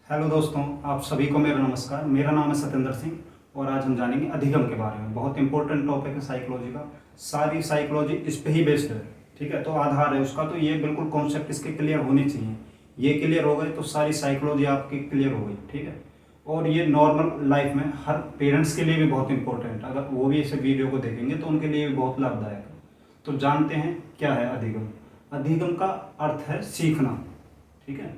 Hello दोस्तों, आप सभी को मेरा नमस्कार। मेरा नाम है सत्येंद्र सिंह और आज हम जानेंगे अधिगम के बारे में। बहुत इंपॉर्टेंट टॉपिक है साइकोलॉजी का। सारी साइकोलॉजी इस पे ही बेस्ड है, ठीक है। तो आधार है उसका, तो ये बिल्कुल कॉन्सेप्ट इसके क्लियर होने चाहिए। ये क्लियर हो गए तो सारी साइकोलॉजी आपकी क्लियर हो गई, ठीक है। और ये नॉर्मल लाइफ में हर पेरेंट्स के लिए भी बहुत इंपॉर्टेंट, अगर वो भी इस वीडियो को देखेंगे तो उनके लिए भी बहुत लाभदायक है। तो जानते हैं क्या है अधिगम। अधिगम का अर्थ है सीखना, ठीक है।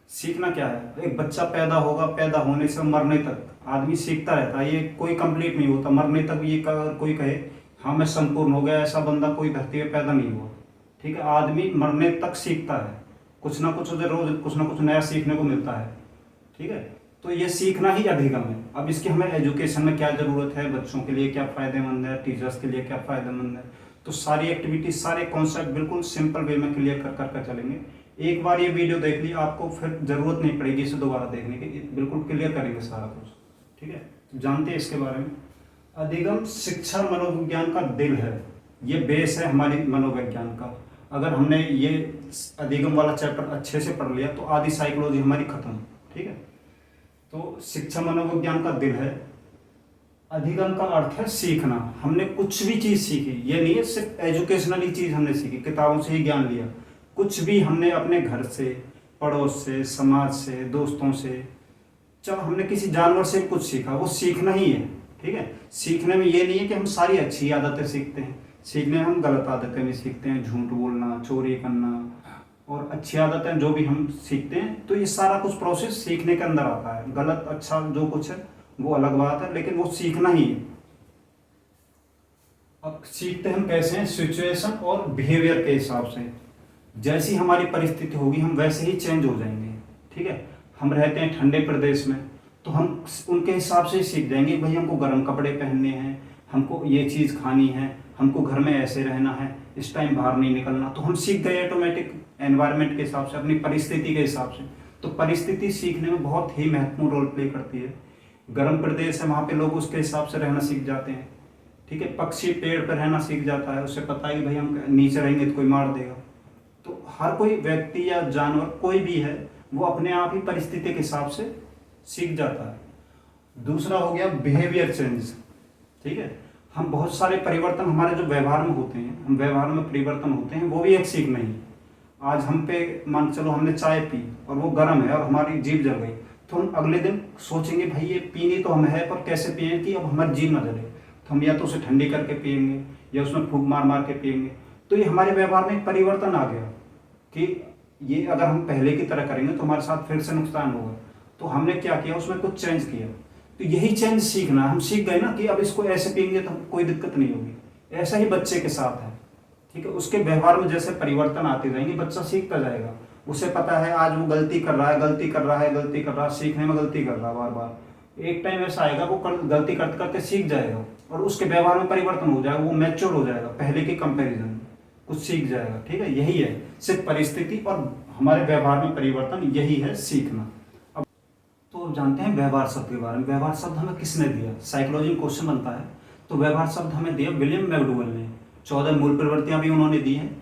सीखना क्या है? एक बच्चा पैदा होगा, पैदा होने से मरने तक आदमी सीखता रहता है। ये कोई कंप्लीट नहीं होता। मरने तक ये कोई कहे हाँ मैं संपूर्ण हो गया, ऐसा बंदा कोई धरती पे पैदा नहीं हुआ, ठीक है। आदमी मरने तक सीखता है, कुछ ना कुछ उसे रोज कुछ ना कुछ नया सीखने को मिलता है, ठीक है। तो ये सीखना ही अधिगम है। अब इसकी हमें एजुकेशन में क्या ज़रूरत है, बच्चों के लिए क्या फ़ायदेमंद है, टीचर्स के लिए क्या फ़ायदेमंद है, तो सारी एक्टिविटीज सारे कॉन्सेप्ट बिल्कुल सिंपल वे में क्लियर कर कर चलेंगे। एक बार ये वीडियो देख ली, आपको फिर ज़रूरत नहीं पड़ेगी इसे दोबारा देखने की, बिल्कुल क्लियर करेंगे सारा कुछ, ठीक है। तो जानते हैं इसके बारे में। अधिगम शिक्षा मनोविज्ञान का दिल है, ये बेस है हमारी मनोविज्ञान का। अगर हमने ये अधिगम वाला चैप्टर अच्छे से पढ़ लिया तो आधी साइकोलॉजी हमारी खत्म, ठीक है। तो शिक्षा मनोविज्ञान का दिल है। अधिगम का अर्थ है सीखना। हमने कुछ भी चीज़ सीखी, ये नहीं है सिर्फ एजुकेशनली चीज़ हमने सीखी, किताबों से ही ज्ञान लिया। कुछ भी हमने अपने घर से, पड़ोस से, समाज से, दोस्तों से, चाहे हमने किसी जानवर से कुछ सीखा, वो सीखना ही है, ठीक है। सीखने में ये नहीं है कि हम सारी अच्छी आदतें सीखते हैं, सीखने में हम गलत आदतें भी सीखते हैं, झूठ बोलना, चोरी करना, और अच्छी आदतें जो भी हम सीखते हैं। तो ये सारा कुछ प्रोसेस सीखने के अंदर आता है। गलत अच्छा जो कुछ है वो अलग बात है, लेकिन वो सीखना ही है। अब सीखते हम कैसे हैं? सिचुएशन और बिहेवियर के हिसाब से। जैसी हमारी परिस्थिति होगी हम वैसे ही चेंज हो जाएंगे, ठीक है। हम रहते हैं ठंडे प्रदेश में, तो हम उनके हिसाब से ही सीख जाएंगे। भाई हमको गर्म कपड़े पहनने हैं, हमको ये चीज़ खानी है, हमको घर में ऐसे रहना है, इस टाइम बाहर नहीं निकलना, तो हम सीख गए ऑटोमेटिक एनवायरनमेंट के हिसाब से, अपनी परिस्थिति के हिसाब से। तो परिस्थिति सीखने में बहुत ही महत्वपूर्ण रोल प्ले करती है। गर्म प्रदेश है, वहाँ पे लोग उसके हिसाब से रहना सीख जाते हैं, ठीक है। पक्षी पेड़ पर रहना सीख जाता है, उसे पता है कि भाई हम नीचे रहेंगे तो कोई मार देगा। तो हर कोई व्यक्ति या जानवर कोई भी है, वो अपने आप ही परिस्थिति के हिसाब से सीख जाता है। दूसरा हो गया बिहेवियर चेंज, ठीक है। हम बहुत सारे परिवर्तन हमारे जो व्यवहार में होते हैं, हम व्यवहार में परिवर्तन होते हैं, वो भी एक सीखना ही। आज हम पे मान चलो हमने चाय पी और वो गर्म है और हमारी जीभ जल गई, तो हम अगले दिन सोचेंगे भाई ये पीनी तो हम है, पर कैसे पिए कि अब हमारी जीभ न जले। तो हम या तो उसे ठंडी करके पिएंगे या उसमें फूंक मार मार के पिएंगे। तो ये हमारे व्यवहार में एक परिवर्तन आ गया कि ये अगर हम पहले की तरह करेंगे तो हमारे साथ फिर से नुकसान होगा। तो हमने क्या किया, उसमें कुछ चेंज किया। तो यही चेंज सीखना। हम सीख गए ना कि अब इसको ऐसे पिएंगे तो कोई दिक्कत नहीं होगी। ऐसा ही बच्चे के साथ है, ठीक है। उसके व्यवहार में जैसे परिवर्तन आते जाएंगे, बच्चा सीखता जाएगा। उसे पता है आज वो गलती कर रहा है, गलती कर रहा है, गलती कर रहा है, सीखने में गलती कर रहा है बार बार। एक टाइम ऐसा आएगा वो गलती करते करते सीख जाएगा और उसके व्यवहार में परिवर्तन हो जाएगा, वो मैच्योर हो जाएगा पहले के कंपेरिजन में, कुछ सीख जाएगा, ठीक है। यही है, सिर्फ परिस्थिति और हमारे व्यवहार में परिवर्तन, यही है सीखना। अब तो जानते हैं व्यवहार शब्द के बारे में। व्यवहार शब्द हमें किसने दिया? साइकोलॉजी में क्वेश्चन बनता है तो व्यवहार शब्द हमें दिया विलियम मैकडूगल ने। 14 मूल प्रवृत्तियां भी उन्होंने दी हैं।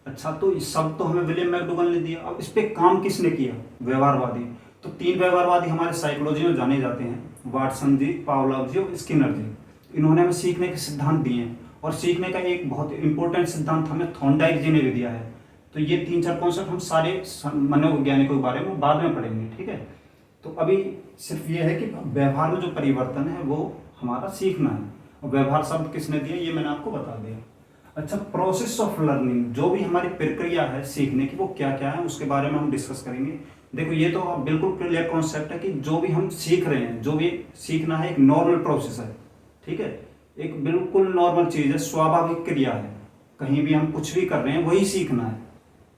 अच्छा, तो इस शब्द तो हमें विलियम मैकडूगल ने दिया। अब इस पे काम किसने किया? व्यवहारवादी। तो 3 व्यवहारवादी हमारे साइकोलॉजी में जाने जाते हैं, वाटसन जी, पावलोव जी और स्किनर जी। इन्होंने हमें सीखने के सिद्धांत दिए हैं और सीखने का एक बहुत इंपॉर्टेंट सिद्धांत हमें थॉर्नडाइक जी ने भी दिया है। तो ये 3-4 कॉन्सेप्ट हम सारे मनोवैज्ञानिकों के बारे में बाद में पढ़ेंगे, ठीक है। तो अभी सिर्फ ये है कि व्यवहार में जो परिवर्तन है वो हमारा सीखना है। और व्यवहार शब्द किसने दिया ये मैंने आपको बता दिया। अच्छा, प्रोसेस ऑफ लर्निंग, जो भी हमारी प्रक्रिया है सीखने की, वो क्या क्या है उसके बारे में हम डिस्कस करेंगे। देखो ये तो अब बिल्कुल क्लियर कॉन्सेप्ट है कि जो भी हम सीख रहे हैं, जो भी सीखना है, एक नॉर्मल प्रोसेस है, ठीक है। एक बिल्कुल नॉर्मल चीज़ है, स्वाभाविक क्रिया है। कहीं भी हम कुछ भी कर रहे हैं वही सीखना है।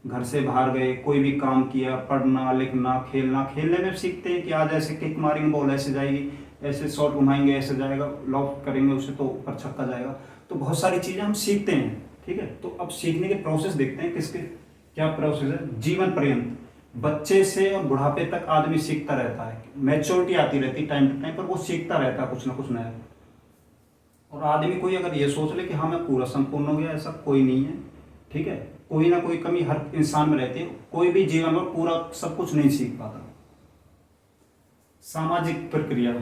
घर से बाहर गए, कोई भी काम किया, पढ़ना लिखना खेलना, खेलने में सीखते हैं कि आज ऐसे किक मारेंगे बॉल ऐसे जाएगी, ऐसे शॉट घुमाएंगे ऐसे जाएगा, लॉफ्ट करेंगे उसे तो ऊपर छक्का जाएगा। तो बहुत सारी चीज़ें हम सीखते हैं, ठीक है। तो अब सीखने के प्रोसेस देखते हैं किसके क्या प्रोसेस है। जीवन पर्यंत, बच्चे से और बुढ़ापे तक आदमी सीखता रहता है। मैच्योरिटी आती रहती है टाइम टू टाइम, पर वो सीखता रहता है कुछ ना कुछ नया। और आदमी कोई अगर ये सोच ले कि हाँ मैं पूरा संपूर्ण हो गया, ऐसा कोई नहीं है, ठीक है। कोई ना कोई कमी हर इंसान में रहती है। कोई भी जीवन में पूरा सब कुछ नहीं सीख पाता। सामाजिक प्रक्रिया,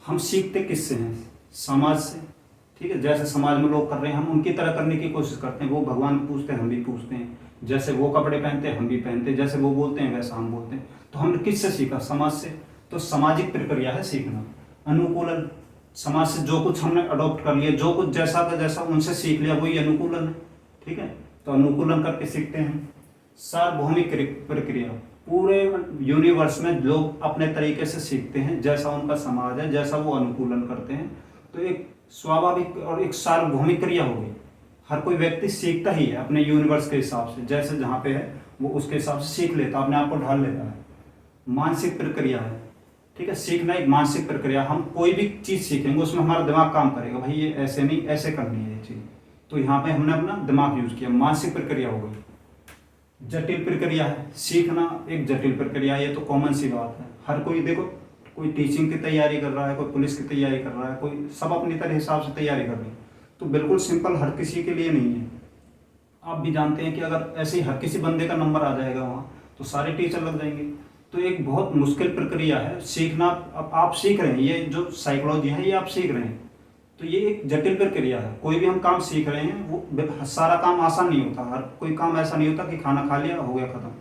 हम सीखते किससे हैं? समाज से। ठीक है, जैसे समाज में लोग कर रहे हैं हम उनकी तरह करने की कोशिश करते हैं। वो भगवान पूछते हैं हम भी पूछते हैं, जैसे वो कपड़े पहनते हैं हम भी पहनते हैं, जैसे वो बोलते हैं वैसा हम बोलते हैं। तो हमने किससे सीखा? समाज से। तो सामाजिक प्रक्रिया है सीखना। अनुकूलन, समाज से जो कुछ हमने अडॉप्ट कर लिया, जो कुछ जैसा का जैसा उनसे सीख लिया, वही अनुकूलन है। ठीक है, तो अनुकूलन करके सीखते हैं। सार्वभौमिक प्रक्रिया, पूरे यूनिवर्स में लोग अपने तरीके से सीखते हैं, जैसा उनका समाज है, जैसा वो अनुकूलन करते हैं। तो एक स्वाभाविक और एक सार्वभौमिक क्रिया होगी। हर कोई व्यक्ति सीखता ही है अपने यूनिवर्स के हिसाब से, जैसे जहाँ पे है वो उसके हिसाब से सीख लेता, अपने आप को ढाल लेता है। मानसिक प्रक्रिया है। ठीक है, सीखना एक मानसिक प्रक्रिया। हम कोई भी चीज़ सीखेंगे उसमें हमारा दिमाग काम करेगा, भाई ये ऐसे नहीं ऐसे करनी है ये चीज़। तो यहाँ पे हमने अपना दिमाग यूज किया, मानसिक प्रक्रिया हो गई। जटिल प्रक्रिया है, सीखना एक जटिल प्रक्रिया, ये तो कॉमन सी बात है। हर कोई देखो, कोई टीचिंग की तैयारी कर रहा है, कोई पुलिस की तैयारी कर रहा है, कोई सब अपनी तरह हिसाब से तैयारी कर रहे हैं। तो बिल्कुल सिंपल हर किसी के लिए नहीं है। आप भी जानते हैं कि अगर ऐसे ही हर किसी बंदे का नंबर आ जाएगा वहाँ तो सारे टीचर लग जाएंगे। तो एक बहुत मुश्किल प्रक्रिया है सीखना। अब आप सीख रहे हैं, ये जो साइकोलॉजी है ये आप सीख रहे हैं, तो ये एक जटिल प्रक्रिया है। कोई भी हम काम सीख रहे हैं वो सारा काम आसान नहीं होता। हर कोई काम ऐसा नहीं होता कि खाना खा लिया हो गया खत्म।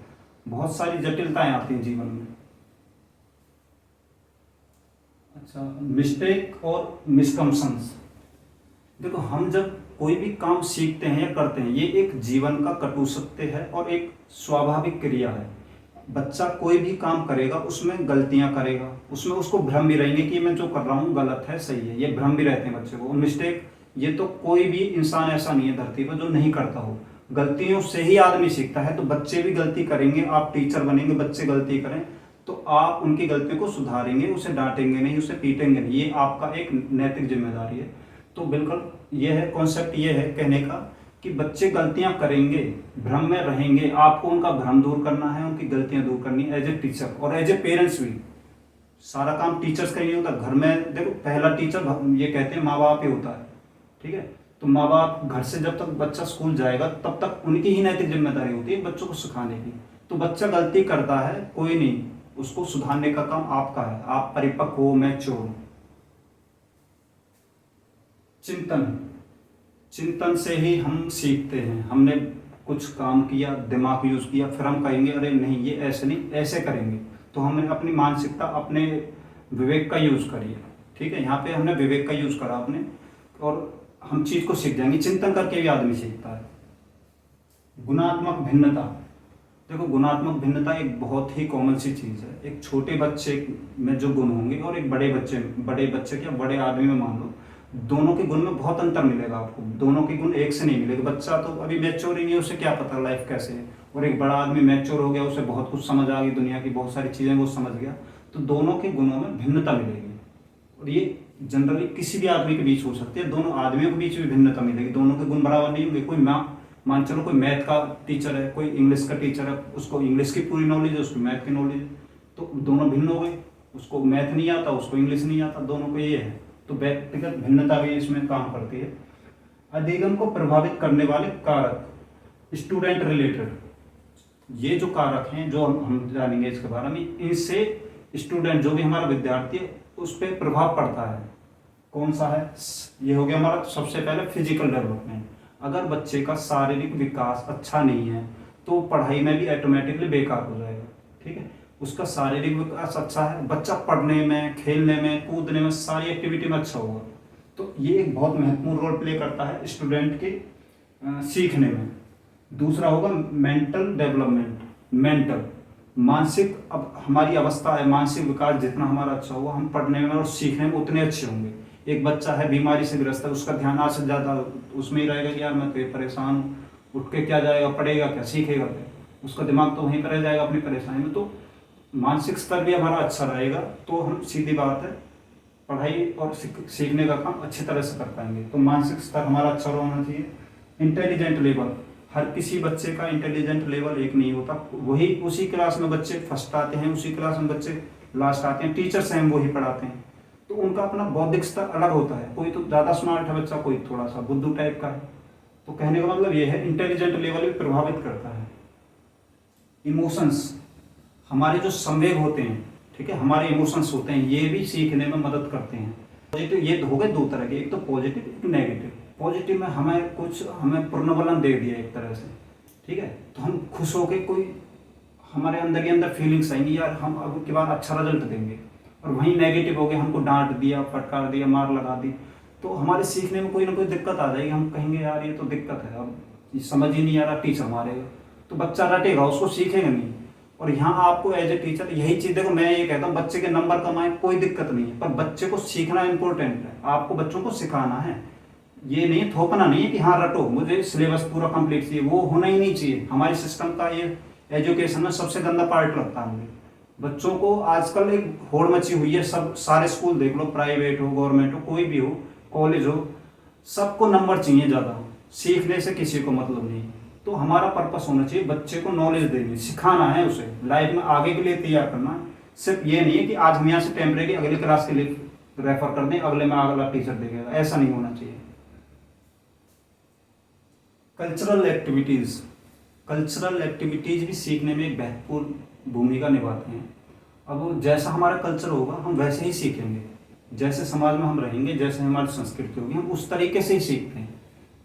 बहुत सारी जटिलताएं आती हैं जीवन में। अच्छा, मिस्टेक और मिसकम्पशंस। देखो, हम जब कोई भी काम सीखते हैं या करते हैं, ये एक जीवन का कटु सत्य है और एक स्वाभाविक क्रिया है। बच्चा कोई भी काम करेगा उसमें गलतियां करेगा, उसमें उसको भ्रम भी रहेंगे कि मैं जो कर रहा हूँ गलत है सही है, ये भ्रम भी रहते हैं बच्चे को। मिस्टेक, ये तो कोई भी इंसान ऐसा नहीं है धरती पर जो नहीं करता हो। गलतियों से ही आदमी सीखता है। तो बच्चे भी गलती करेंगे, आप टीचर बनेंगे, बच्चे गलती करें तो आप उनकी गलतियों को सुधारेंगे, उसे डांटेंगे नहीं, उसे पीटेंगे नहीं। ये आपका एक नैतिक जिम्मेदारी है। तो बिल्कुल ये है कॉन्सेप्ट, ये है कहने का कि बच्चे गलतियां करेंगे, भ्रम में रहेंगे, आपको उनका भ्रम दूर करना है, उनकी गलतियां दूर करनी है एज ए टीचर और एज ए पेरेंट्स भी। सारा काम टीचर्स का ही नहीं होता। घर में देखो, पहला टीचर ये कहते हैं माँ बाप ही होता है। ठीक है, तो माँ बाप घर से जब तक बच्चा स्कूल जाएगा तब तक उनकी ही नैतिक जिम्मेदारी होती है बच्चों को सिखाने की। तो बच्चा गलती करता है, कोई नहीं, उसको सुधारने का काम आपका है। आप परिपक्व हो, मैच्योर हो। चिंतन, चिंतन से ही हम सीखते हैं। हमने कुछ काम किया, दिमाग यूज किया, फिर हम कहेंगे अरे नहीं ये ऐसे नहीं ऐसे करेंगे। तो हमने अपनी मानसिकता, अपने विवेक का यूज करिए। ठीक है, यहाँ पे हमने विवेक का यूज करा अपने, और हम चीज को सीख जाएंगे। चिंतन करके भी आदमी सीखता है। गुणात्मक भिन्नता। देखो, गुणात्मक भिन्नता एक बहुत ही कॉमन सी चीज है। एक छोटे बच्चे में जो गुण होंगे और एक बड़े बच्चे क्या बड़े आदमी में मान लो, दोनों के गुण में बहुत अंतर मिलेगा आपको। दोनों के गुण एक से नहीं मिलेगा। बच्चा तो अभी मैच्योर ही नहीं है, उसे क्या पता लाइफ कैसे है। और एक बड़ा आदमी मैच्योर हो गया, उसे बहुत कुछ समझ आ गई, दुनिया की बहुत सारी चीजें वो समझ गया। तो दोनों के गुणों में भिन्नता मिलेगी। और ये जनरली किसी भी आदमी के बीच हो सकती है। दोनों आदमियों के बीच भी भिन्नता मिलेगी। दोनों के गुण बराबर नहीं होंगे। कोई मान चलो कोई मैथ का टीचर है, कोई इंग्लिश का टीचर है, उसको इंग्लिश की पूरी नॉलेज है, उसको मैथ की नॉलेज है, तो दोनों भिन्न हो गए। उसको मैथ नहीं आता, उसको इंग्लिश नहीं आता, दोनों को ये है। तो व्यक्तिगत भिन्नता भी इसमें काम करती है। अधिगम को प्रभावित करने वाले कारक, स्टूडेंट रिलेटेड, ये जो कारक हैं जो हम जानेंगे इसके बारे में, इनसे स्टूडेंट जो भी हमारा विद्यार्थी है उस पर प्रभाव पड़ता है। कौन सा है? ये हो गया हमारा सबसे पहले फिजिकल डेवलपमेंट। अगर बच्चे का शारीरिक विकास अच्छा नहीं है तो पढ़ाई में भी ऑटोमेटिकली बेकार हो जाएगा। ठीक है, उसका शारीरिक विकास अच्छा है, बच्चा पढ़ने में, खेलने में, कूदने में, सारी एक्टिविटी में अच्छा होगा। तो ये एक बहुत महत्वपूर्ण रोल प्ले करता है स्टूडेंट के सीखने में। दूसरा होगा मेंटल डेवलपमेंट। मेंटल, मानसिक, अब हमारी अवस्था है, मानसिक विकास जितना हमारा अच्छा होगा हम पढ़ने में और सीखने में उतने अच्छे होंगे। एक बच्चा है बीमारी से ग्रस्त है, उसका ध्यान आज से ज़्यादा उसमें ही रहेगा कि यार मैं तो परेशान हूँ, उठ के क्या जाएगा, पढ़ेगा क्या, सीखेगा क्या, उसका दिमाग तो वहीं पर रह जाएगा अपनी परेशानी में। तो मानसिक स्तर भी हमारा अच्छा रहेगा तो हम सीधी बात है पढ़ाई और सीखने का काम अच्छी तरह से कर पाएंगे। तो मानसिक स्तर हमारा अच्छा होना चाहिए। इंटेलिजेंट लेवल, हर किसी बच्चे का इंटेलिजेंट लेवल एक नहीं होता। वही उसी क्लास में बच्चे फर्स्ट आते हैं, उसी क्लास में बच्चे लास्ट आते हैं, टीचर से हम वही पढ़ाते हैं। तो उनका अपना बौद्धिक स्तर अलग होता है। कोई तो ज़्यादा स्मार्ट है बच्चा, कोई थोड़ा सा बुद्धू टाइप का है। तो कहने का मतलब ये है इंटेलिजेंट लेवल भी प्रभावित करता है। इमोशंस, हमारे जो संवेग होते हैं ठीक है, हमारे इमोशंस होते हैं, ये भी सीखने में मदद करते हैं। पॉजिटिव ये हो गए दो तरह के, एक तो पॉजिटिव एक नेगेटिव। पॉजिटिव में हमें पूर्णबलन दे दिया एक तरह से, ठीक है, तो हम खुश होके कोई हमारे अंदर ही अंदर फीलिंग्स आएंगी, यार हम अब की बार अच्छा रिजल्ट देंगे। और वहीं नेगेटिव हो गए, हमको डांट दिया, फटकार दिया, मार लगा दी, तो हमारे सीखने में कोई ना कोई दिक्कत आ जाएगी। हम कहेंगे यार ये तो दिक्कत है, अब ये समझ ही नहीं आ रहा, टीचर मारेगा, तो बच्चा रटेगा, उसको सीखेगा नहीं। और यहाँ आपको एज ए टीचर यही चीज़, देखो मैं ये कहता हूँ बच्चे के नंबर कमाए कोई दिक्कत नहीं है, पर बच्चे को सीखना इंपॉर्टेंट है। आपको बच्चों को सिखाना है, ये नहीं थोपना नहीं है कि हाँ रटो, मुझे सिलेबस पूरा कंप्लीट चाहिए, वो होना ही नहीं चाहिए। हमारे सिस्टम का ये एजुकेशन में सबसे गंदा पार्ट लगता है मुझे। बच्चों को आजकल एक होड़ मची हुई है, सब सारे स्कूल देख लो, प्राइवेट हो गवर्नमेंट हो कोई भी हो, कॉलेज हो, सबको नंबर चाहिए ज़्यादा, सीखने से किसी को मतलब नहीं। तो हमारा पर्पस होना चाहिए बच्चे को नॉलेज देनी, सिखाना है, उसे लाइफ में आगे के लिए तैयार करना। सिर्फ ये नहीं है कि आज हम यहाँ से टेम्परेरी अगली क्लास के लिए रेफर कर दें, अगले में अगला टीचर देखेगा, ऐसा नहीं होना चाहिए। कल्चरल एक्टिविटीज़, कल्चरल एक्टिविटीज़ भी सीखने में एक महत्वपूर्ण भूमिका निभाते हैं। अब जैसा हमारा कल्चर होगा हम वैसे ही सीखेंगे, जैसे समाज में हम रहेंगे, जैसे हमारी संस्कृति होगी हम उस तरीके से ही सीखते हैं।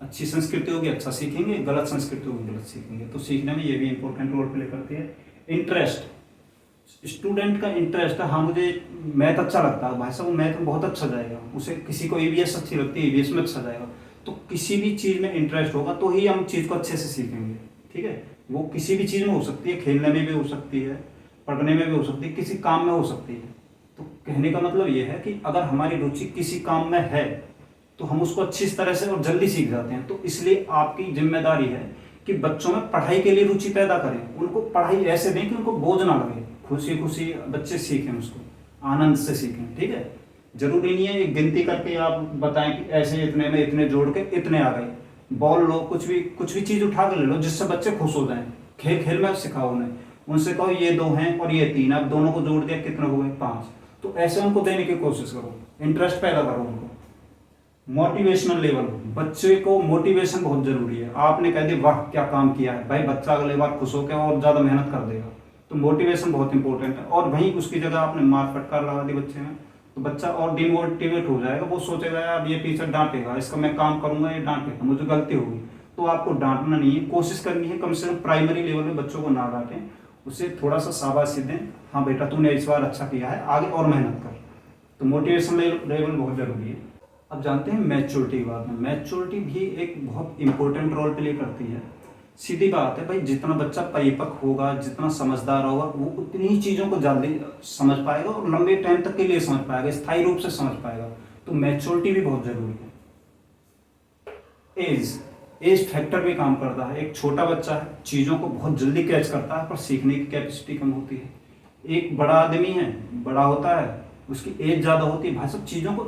अच्छी संस्कृति होगी अच्छा सीखेंगे, गलत संस्कृति होगी गलत सीखेंगे। तो सीखने में ये भी इंपॉर्टेंट रोल प्ले करती है। इंटरेस्ट, स्टूडेंट का इंटरेस्ट है, हाँ मुझे मैथ अच्छा लगता है, भाई साहब मैथ में बहुत अच्छा जाएगा, उसे किसी को ईवीएस अच्छी लगती है, ईवीएस में अच्छा जाएगा। तो किसी भी चीज़ में इंटरेस्ट होगा तो ही हम चीज़ को अच्छे से सीखेंगे, ठीक है। वो किसी भी चीज़ में हो सकती है, खेलने में भी हो सकती है, पढ़ने में भी हो सकती है, किसी काम में हो सकती है। तो कहने का मतलब ये है कि अगर हमारी रुचि किसी काम में है तो हम उसको अच्छी तरह से और जल्दी सीख जाते हैं। तो इसलिए आपकी जिम्मेदारी है कि बच्चों में पढ़ाई के लिए रुचि पैदा करें, उनको पढ़ाई ऐसे दें कि उनको बोझ ना लगे, खुशी खुशी बच्चे सीखें, उसको आनंद से सीखें, ठीक है। जरूरी नहीं है एक गिनती करके आप बताएं कि ऐसे इतने में इतने जोड़ के इतने आ गए। बॉल लो, कुछ भी चीज़ उठा कर ले लो जिससे बच्चे खुश हो जाएं। खेल खेल में सिखाओ उन्हें, उनसे कहो ये 2 हैं और ये 3, अब दोनों को जोड़ दिया कितने हो गए 5। तो ऐसे उनको देने की कोशिश करो, इंटरेस्ट पैदा करो उनको। मोटिवेशनल लेवल, बच्चे को मोटिवेशन बहुत जरूरी है। आपने कह दिया वाह क्या काम किया है, भाई बच्चा अगले बार खुश होकर और ज़्यादा मेहनत कर देगा। तो मोटिवेशन बहुत इंपॉर्टेंट है। और वहीं उसकी जगह आपने मार फटकार लगा दी बच्चे में तो बच्चा और डिमोटिवेट हो जाएगा, वो सोचेगा यार ये टीचर डांटेगा, इसका मैं काम करूंगा ये डांटेगा, मुझे गलती होगी। तो आपको डांटना नहीं है, कोशिश करनी है कम से कम प्राइमरी लेवल में बच्चों को ना डांटें, उसे थोड़ा सा शाबाशी दें, हाँ बेटा तूने इस बार अच्छा किया है, आगे और मेहनत कर। तो मोटिवेशन लेवल बहुत ज़रूरी है। अब जानते हैं मैच्योरिटी के बारे में। मैच्योरिटी भी एक बहुत इंपॉर्टेंट रोल प्ले करती है। सीधी बात है भाई, जितना बच्चा परिपक्व होगा, जितना समझदार होगा, वो उतनी ही चीज़ों को जल्दी समझ पाएगा और लंबे टाइम तक के लिए समझ पाएगा, स्थायी रूप से समझ पाएगा। तो मैच्योरिटी भी बहुत जरूरी है। एज फैक्टर भी काम करता है। एक छोटा बच्चा है, चीज़ों को बहुत जल्दी कैच करता है पर सीखने की कैपेसिटी कम होती है। एक बड़ा आदमी है, बड़ा होता है, उसकी एज ज़्यादा होती है, भाई सब चीज़ों को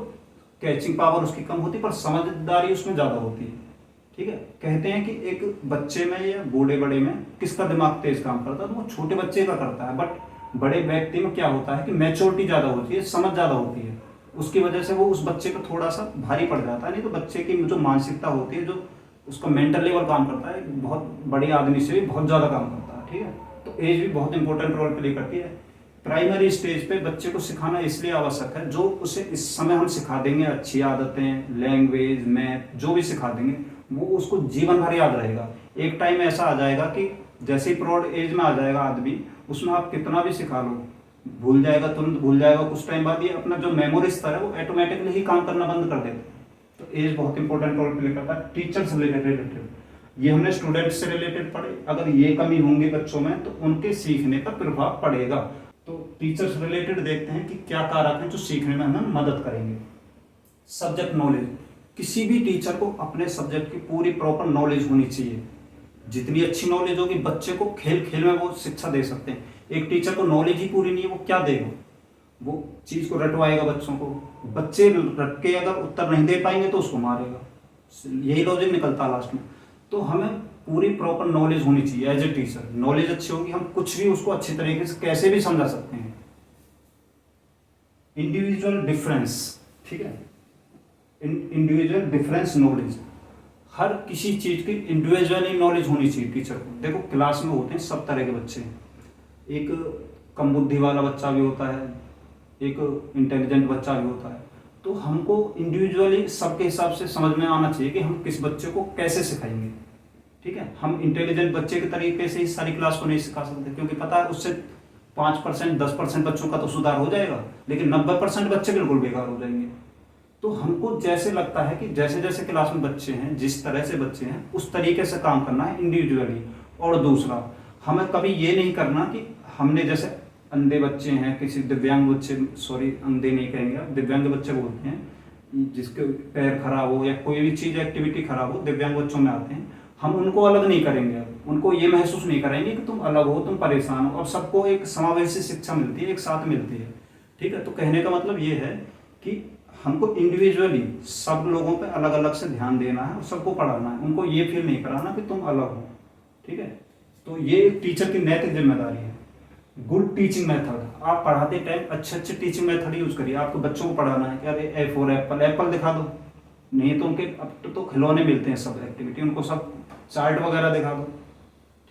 कैचिंग पावर उसकी कम होती है पर समझदारी उसमें ज़्यादा होती है, ठीक है। कहते हैं कि एक बच्चे में या बूढ़े बड़े में किसका दिमाग तेज काम करता है, तो वो छोटे बच्चे का करता है। बट बड़े व्यक्ति में क्या होता है कि मैच्योरिटी ज़्यादा होती है, समझ ज़्यादा होती है, उसकी वजह से वो उस बच्चे को थोड़ा सा भारी पड़ जाता है। नहीं तो बच्चे की जो मानसिकता होती है, जो उसका मेंटल लेवल काम करता है, बहुत बड़े आदमी से भी बहुत ज़्यादा काम करता है, ठीक है। तो एज भी बहुत इंपॉर्टेंट रोल प्ले करती है। प्राइमरी स्टेज पे बच्चे को सिखाना इसलिए आवश्यक है, जो उसे इस समय हम सिखा देंगे अच्छी आदतें, लैंग्वेज, मैथ, जो भी सिखा देंगे वो उसको जीवन भर याद रहेगा। एक टाइम ऐसा आ जाएगा कि जैसे ही प्रौढ़ एज में आ जाएगा आदमी, उसमें आप कितना भी सिखा लो भूल जाएगा, तुरंत भूल जाएगा। कुछ टाइम बाद ये अपना जो मेमोरी स्तर है वो ऑटोमेटिकली ही काम करना बंद कर देता है। तो एज बहुत इंपॉर्टेंट रोल प्ले करता है। टीचर से रिलेटेड, ये हमने स्टूडेंट से रिलेटेड पढ़े, अगर ये कमी होंगी बच्चों में तो उनके सीखने पर प्रभाव पड़ेगा। तो टीचर से रिलेटेड देखते हैं कि क्या कारक हैं जो सीखने में हमें मदद करेंगे। सब्जेक्ट नॉलेज, किसी भी टीचर को अपने सब्जेक्ट की पूरी प्रॉपर नॉलेज होनी चाहिए। जितनी अच्छी नॉलेज होगी बच्चे को खेल खेल में वो शिक्षा दे सकते हैं। एक टीचर को नॉलेज ही पूरी नहीं है, वो क्या देगा, वो चीज़ को रटवाएगा बच्चों को, बच्चे रट के अगर उत्तर नहीं दे पाएंगे तो उसको मारेगा, यही लॉजिक निकलता है लास्ट में। तो हमें पूरी प्रॉपर नॉलेज होनी चाहिए एज ए टीचर। नॉलेज अच्छी होगी, हम कुछ भी उसको अच्छी तरीके से कैसे भी समझा सकते हैं। इंडिविजुअल डिफरेंस, ठीक है, इंडिविजुअल डिफरेंस नॉलेज, हर किसी चीज़ की इंडिविजुअली नॉलेज होनी चाहिए टीचर को। देखो क्लास में होते हैं सब तरह के बच्चे, एक कम बुद्धि वाला बच्चा भी होता है, एक इंटेलिजेंट बच्चा भी होता है। तो हमको इंडिविजुअली सबके हिसाब से समझ में आना चाहिए कि हम किस बच्चे को कैसे सिखाएंगे। ठीक है, हम इंटेलिजेंट बच्चे के तरीके से ही सारी क्लास को नहीं सिखा सकते, क्योंकि पता है उससे 5% 10% बच्चों का तो सुधार हो जाएगा, लेकिन 90% बच्चे बिल्कुल बेकार हो जाएंगे। तो हमको जैसे लगता है कि जैसे जैसे क्लास में बच्चे हैं, जिस तरह से बच्चे हैं, उस तरीके से काम करना है इंडिविजुअली। और दूसरा, हमें कभी ये नहीं करना कि हमने जैसे अंधे बच्चे हैं, किसी दिव्यांग बच्चे, सॉरी अंधे नहीं कहेंगे, दिव्यांग बच्चे बोलते हैं, जिसके पैर खराब हो या कोई भी चीज़ एक्टिविटी खराब हो, दिव्यांग बच्चों में आते हैं। हम उनको अलग नहीं करेंगे, अब उनको ये महसूस नहीं कराएंगे कि तुम अलग हो, तुम परेशान हो, और सबको एक समावेशी शिक्षा मिलती है, एक साथ मिलती है। ठीक है, तो कहने का मतलब ये है कि हमको इंडिविजुअली सब लोगों पे अलग अलग से ध्यान देना है और सबको पढ़ाना है, उनको ये फील नहीं कराना कि तुम अलग हो। ठीक है, तो ये एक टीचर की नैतिक जिम्मेदारी है। गुड टीचिंग मेथड, आप पढ़ाते टाइम अच्छे टीचिंग मेथड यूज करिए। आपको बच्चों को पढ़ाना है कि अरे ए फॉर एप्पल, एप्पल दिखा दो, नहीं तो उनके अब तो खिलौने मिलते हैं सब एक्टिविटी, उनको सब चार्ट वगैरह दिखा दो।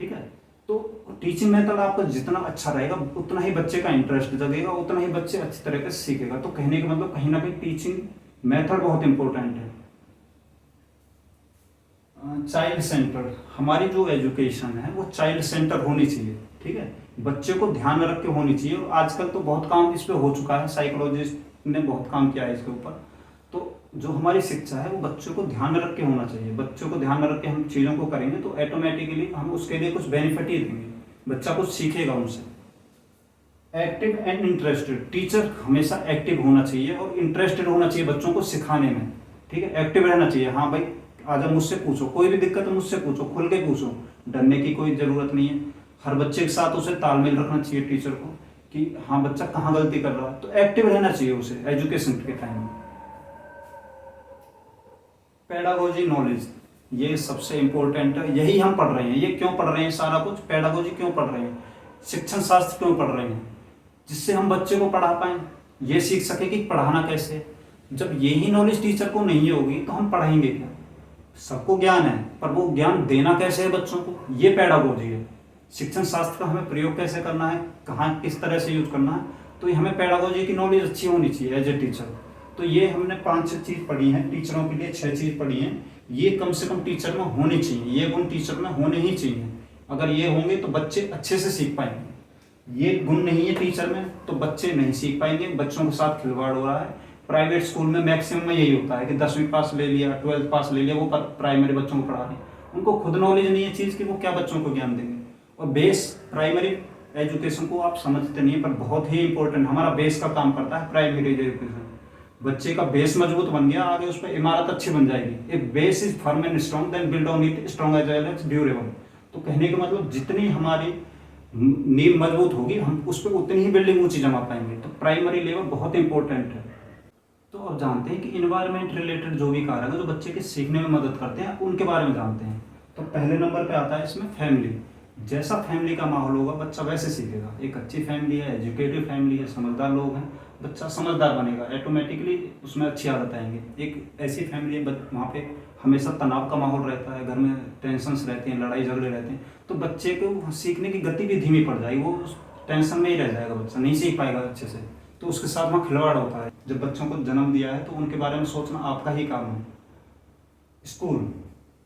ठीक है, तो टीचिंग मेथड आपका जितना अच्छा रहेगा उतना ही बच्चे का इंटरेस्ट जगेगा, उतना ही बच्चे अच्छी तरीके से सीखेगा। तो कहने का मतलब कहीं ना कहीं टीचिंग मेथड बहुत इंपॉर्टेंट है। चाइल्ड सेंटर, हमारी जो एजुकेशन है वो चाइल्ड सेंटर होनी चाहिए। ठीक है, बच्चे को ध्यान में रख के होनी चाहिए। और आजकल तो बहुत काम इस पे हो चुका है, साइकोलॉजिस्ट ने बहुत काम किया है इसके ऊपर। तो जो हमारी शिक्षा है वो बच्चों को ध्यान में रख के होना चाहिए। बच्चों को ध्यान में रख के हम चीज़ों को करेंगे तो ऑटोमेटिकली हम उसके लिए कुछ बेनिफिट ही देंगे, बच्चा कुछ सीखेगा उनसे। एक्टिव एंड इंटरेस्टेड, टीचर हमेशा एक्टिव होना चाहिए और इंटरेस्टेड होना चाहिए बच्चों को सिखाने में। ठीक है, एक्टिव रहना चाहिए। हाँ भाई, आजा मुझसे पूछो, कोई भी दिक्कत है मुझसे पूछो, खुल के पूछो, डरने की कोई ज़रूरत नहीं है। हर बच्चे के साथ उसे तालमेल रखना चाहिए टीचर को कि हाँ बच्चा कहाँ गलती कर रहा है, तो एक्टिव रहना चाहिए उसे एजुकेशन के टाइम में। पेडागोजी नॉलेज, ये सबसे इम्पोर्टेंट है, यही हम पढ़ रहे हैं। ये क्यों पढ़ रहे हैं सारा कुछ, पेडागोजी क्यों पढ़ रहे हैं, शिक्षण शास्त्र क्यों पढ़ रहे हैं, जिससे हम बच्चे को पढ़ा पाएं, ये सीख सके कि पढ़ाना कैसे। जब यही नॉलेज टीचर को नहीं होगी तो हम पढ़ाएंगे क्या। सबको ज्ञान है, पर वो ज्ञान देना कैसे है बच्चों को, ये पेडागोजी है। शिक्षण शास्त्र का हमें प्रयोग कैसे करना है, कहाँ किस तरह से यूज करना है, तो हमें पेडागोजी की नॉलेज अच्छी होनी चाहिए एज ए टीचर। तो ये हमने 5-6 चीज़ पढ़ी हैं, टीचरों के लिए 6 चीज़ पढ़ी हैं। ये कम से कम टीचर में होनी चाहिए, ये गुण टीचर में होने ही चाहिए। अगर ये होंगे तो बच्चे अच्छे से सीख पाएंगे। ये गुण नहीं है टीचर में तो बच्चे नहीं सीख पाएंगे, बच्चों के साथ खिलवाड़ हो रहा है। प्राइवेट स्कूल में मैक्सिमम में यही होता है कि 10वीं पास ले लिया, 12th पास ले लिया, वो प्राइमरी बच्चों को पढ़ा रहे हैं। उनको खुद नॉलेज नहीं है चीज़ की, वो क्या बच्चों को ज्ञान देंगे। और बेस, प्राइमरी एजुकेशन को आप समझते नहीं है, पर बहुत ही इंपॉर्टेंट, हमारा बेस का काम करता है प्राइमरी एजुकेशन। बच्चे का बेस मजबूत बन गया, आगे उस पर इमारत अच्छी बन जाएगी। If base is firm and strong then build on it strong as well as durable. तो कहने का मतलब जितनी हमारी नींव मजबूत होगी हम उस पर उतनी ही बिल्डिंग ऊंची जमा पाएंगे। तो प्राइमरी लेवल बहुत इंपॉर्टेंट है। तो अब जानते हैं कि इन्वायरमेंट रिलेटेड जो भी कारक है जो बच्चे के सीखने में मदद करते हैं, उनके बारे में जानते हैं। तो पहले नंबर पे आता है इसमें फैमिली। जैसा फैमिली का माहौल होगा बच्चा वैसे सीखेगा। एक अच्छी फैमिली है, एजुकेटिव फैमिली है, समझदार लोग हैं, बच्चा समझदार बनेगा, ऑटोमेटिकली उसमें अच्छी आदत आएंगी। एक ऐसी फैमिली है वहाँ पे हमेशा तनाव का माहौल रहता है, घर में टेंशन्स रहती हैं, लड़ाई झगड़े रहते हैं, तो बच्चे को सीखने की गति भी धीमी पड़ जाएगी, वो उस टेंशन में ही रह जाएगा, बच्चा नहीं सीख पाएगा अच्छे से। तो उसके साथ वहाँ खिलवाड़ होता है। जब बच्चों को जन्म दिया है तो उनके बारे में सोचना आपका ही काम है। स्कूल,